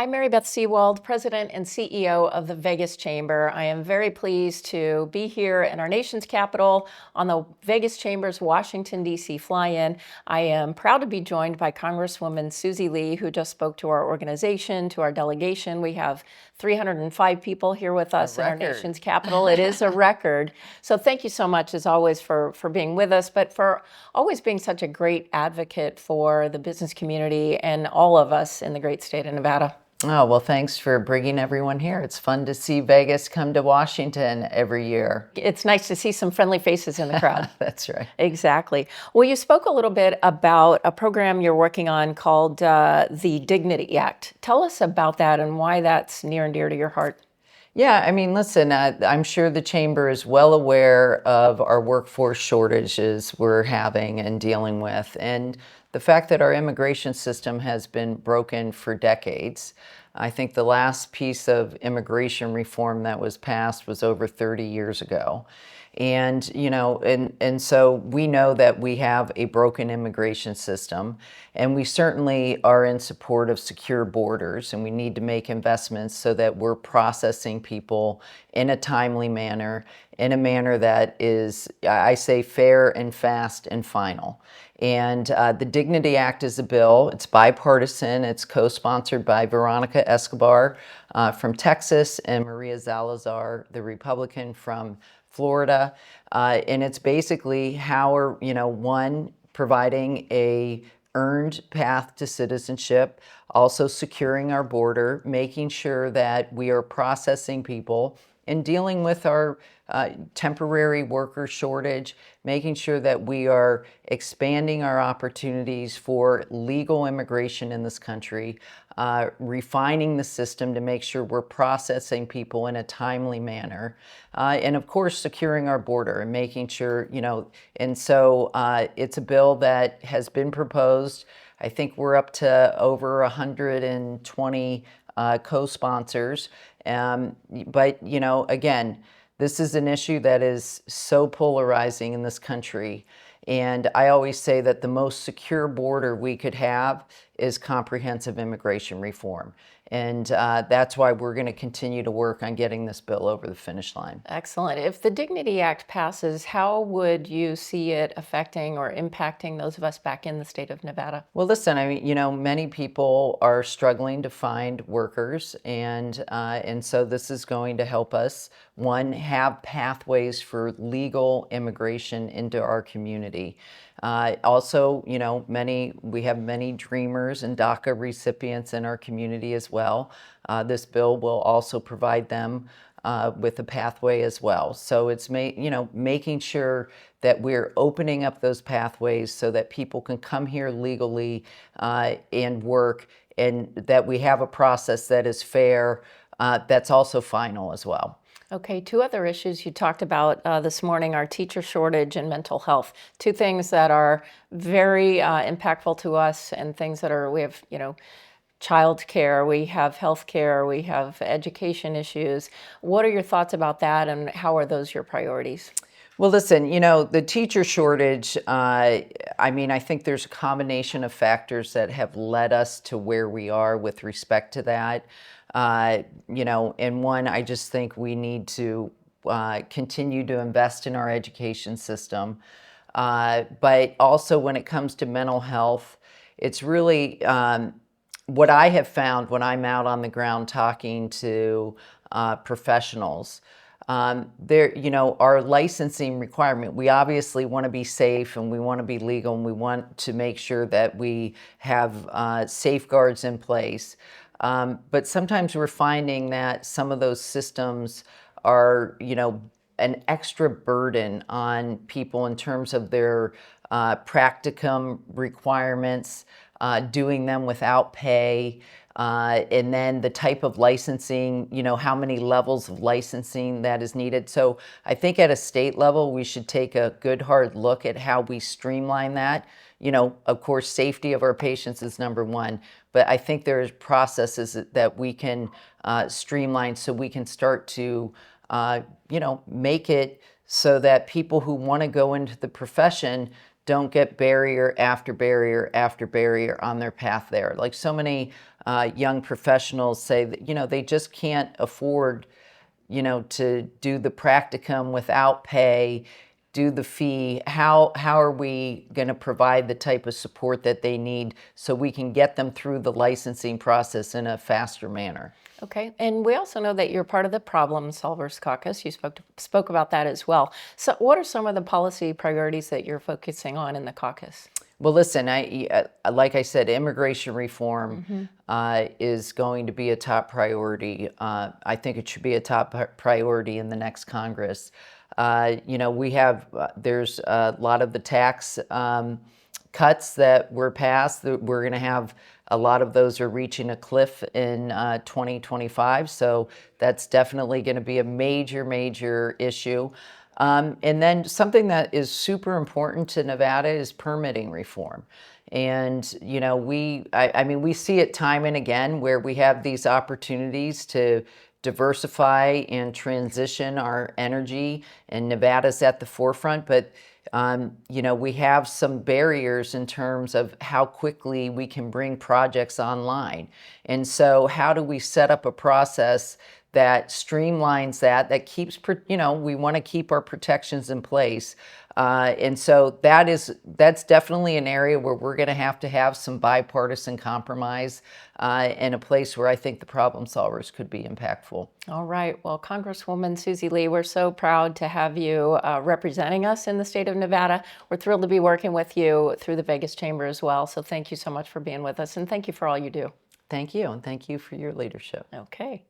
I'm Mary Beth Sewald, President and CEO of the Vegas Chamber. I am very pleased to be here in our nation's capital on the Vegas Chamber's Washington, D.C. fly-in. I am proud to be joined by Congresswoman Susie Lee, who just spoke to our organization, to our delegation. We have 305 people here with us in our nation's capital. It is a record. So thank you so much, as always, for being with us, but for always being such a great advocate for the business community and all of us in the great state of Nevada. Oh, well, thanks for bringing everyone here. It's fun to see Vegas come to Washington every year. It's nice to see some friendly faces in the crowd. That's right. Exactly. Well, you spoke a little bit about a program you're working on called the Dignity Act. Tell us about that and why that's near and dear to your heart. Yeah, I mean, listen, I'm sure the Chamber is well aware of our workforce shortages we're having and dealing with, and the fact that our immigration system has been broken for decades. I think the last piece of immigration reform that was passed was over 30 years ago. And, and so we know that we have a broken immigration system, and we certainly are in support of secure borders, and we need to make investments so that we're processing people in a timely manner, in a manner that is, I say, fair and fast and final. And the Dignity Act is a bill. It's bipartisan. It's co-sponsored by Veronica Escobar from Texas and Maria Salazar, the Republican from Florida. And it's basically how are, one, providing a earned path to citizenship, also securing our border, making sure that we are processing people and dealing with our temporary worker shortage, making sure that we are expanding our opportunities for legal immigration in this country, refining the system to make sure we're processing people in a timely manner, and of course securing our border and making sure, and so it's a bill that has been proposed. I think we're up to over 120 co-sponsors. But, again, this is an issue that is so polarizing in this country. And I always say that the most secure border we could have is comprehensive immigration reform. And that's why we're going to continue to work on getting this bill over the finish line. Excellent. If the Dignity Act passes, how would you see it affecting or impacting those of us back in the state of Nevada? Well, listen, I mean, many people are struggling to find workers, and so this is going to help us, one, have pathways for legal immigration into our community. Also, we have many dreamers and DACA recipients in our community as well. This bill will also provide them with a pathway as well. So it's making sure that we're opening up those pathways so that people can come here legally and work, and that we have a process that is fair, that's also final as well. Okay, two other issues you talked about this morning are teacher shortage and mental health. Two things that are very impactful to us, and things that we have, child care, we have health care, we have education issues. What are your thoughts about that, and how are those your priorities? Well, listen, the teacher shortage, I think there's a combination of factors that have led us to where we are with respect to that. And one, I just think we need to continue to invest in our education system. But also when it comes to mental health, it's really what I have found when I'm out on the ground talking to professionals. Our licensing requirement, we obviously want to be safe and we want to be legal and we want to make sure that we have safeguards in place. But sometimes we're finding that some of those systems are, an extra burden on people in terms of their practicum requirements, doing them without pay, and then the type of licensing, how many levels of licensing that is needed. So I think at a state level, we should take a good hard look at how we streamline that. Of course, safety of our patients is number one, but I think there's processes that we can streamline so we can start to, make it so that people who want to go into the profession don't get barrier after barrier after barrier on their path there. Like so many young professionals say that, they just can't afford, to do the practicum without pay, do the fee. How are we going to provide the type of support that they need so we can get them through the licensing process in a faster manner? Okay, and we also know that you're part of the Problem Solvers Caucus. You spoke about that as well. So what are some of the policy priorities that you're focusing on in the caucus? Well, listen, like I said, immigration reform is going to be a top priority. I think it should be a top priority in the next Congress. There's a lot of the tax cuts that were passed. We're going to have a lot of those are reaching a cliff in 2025. So that's definitely going to be a major, major issue. And then something that is super important to Nevada is permitting reform. And, we see it time and again where we have these opportunities to diversify and transition our energy, and Nevada's at the forefront. But we have some barriers in terms of how quickly we can bring projects online. And so how do we set up a process that streamlines that keeps, we want to keep our protections in place. And so that's definitely an area where we're going to have some bipartisan compromise in a place where I think the problem solvers could be impactful. All right. Well, Congresswoman Susie Lee, we're so proud to have you representing us in the state of Nevada. We're thrilled to be working with you through the Vegas Chamber as well. So thank you so much for being with us, and thank you for all you do. Thank you, and thank you for your leadership. Okay.